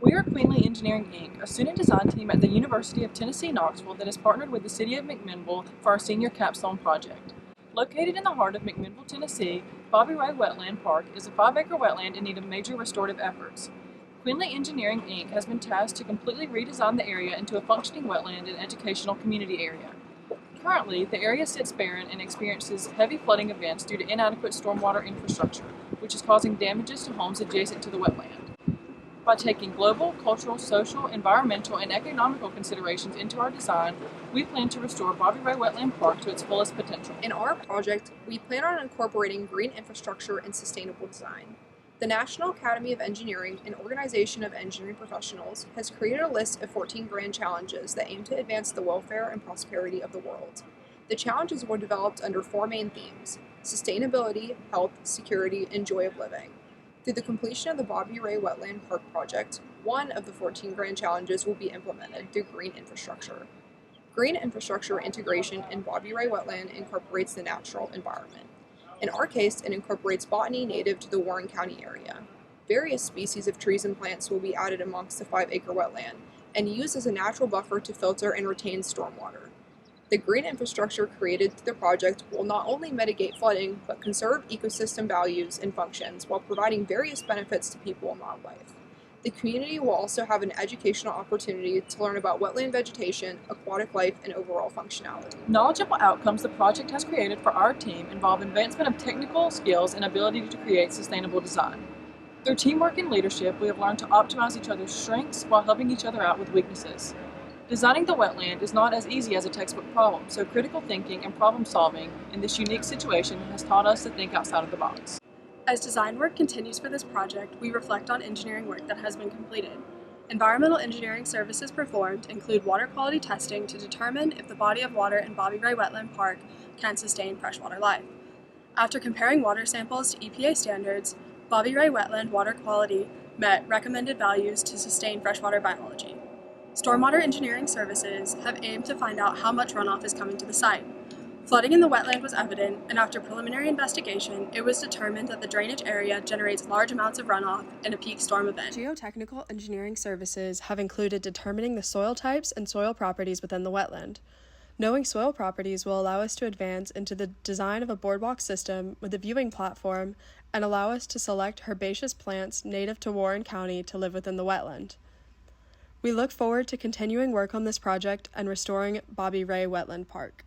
We are Queenly Engineering, Inc., a student design team at the University of Tennessee, Knoxville that has partnered with the City of McMinnville for our senior capstone project. Located in the heart of McMinnville, Tennessee, Bobby Ray Wetland Park is a 5-acre wetland in need of major restorative efforts. Queenly Engineering, Inc. has been tasked to completely redesign the area into a functioning wetland and educational community area. Currently, the area sits barren and experiences heavy flooding events due to inadequate stormwater infrastructure, which is causing damages to homes adjacent to the wetland. By taking global, cultural, social, environmental, and economical considerations into our design, we plan to restore Bobby Ray Wetland Park to its fullest potential. In our project, we plan on incorporating green infrastructure and sustainable design. The National Academy of Engineering, an organization of engineering professionals, has created a list of 14 grand challenges that aim to advance the welfare and prosperity of the world. The challenges were developed under 4 main themes: sustainability, health, security, and joy of living. Through the completion of the Bobby Ray Wetland Park project, one of the 14 grand challenges will be implemented through green infrastructure. Green infrastructure integration in Bobby Ray Wetland incorporates the natural environment. In our case, it incorporates botany native to the Warren County area. Various species of trees and plants will be added amongst the 5-acre wetland and used as a natural buffer to filter and retain stormwater. The green infrastructure created through the project will not only mitigate flooding, but conserve ecosystem values and functions while providing various benefits to people and wildlife. The community will also have an educational opportunity to learn about wetland vegetation, aquatic life, and overall functionality. Knowledgeable outcomes the project has created for our team involve advancement of technical skills and ability to create sustainable design. Through teamwork and leadership, we have learned to optimize each other's strengths while helping each other out with weaknesses. Designing the wetland is not as easy as a textbook problem, so critical thinking and problem solving in this unique situation has taught us to think outside of the box. As design work continues for this project, we reflect on engineering work that has been completed. Environmental engineering services performed include water quality testing to determine if the body of water in Bobby Ray Wetland Park can sustain freshwater life. After comparing water samples to EPA standards, Bobby Ray Wetland water quality met recommended values to sustain freshwater biology. Stormwater engineering services have aimed to find out how much runoff is coming to the site. Flooding in the wetland was evident, and after preliminary investigation, it was determined that the drainage area generates large amounts of runoff in a peak storm event. Geotechnical engineering services have included determining the soil types and soil properties within the wetland. Knowing soil properties will allow us to advance into the design of a boardwalk system with a viewing platform and allow us to select herbaceous plants native to Warren County to live within the wetland. We look forward to continuing work on this project and restoring Bobby Ray Wetland Park.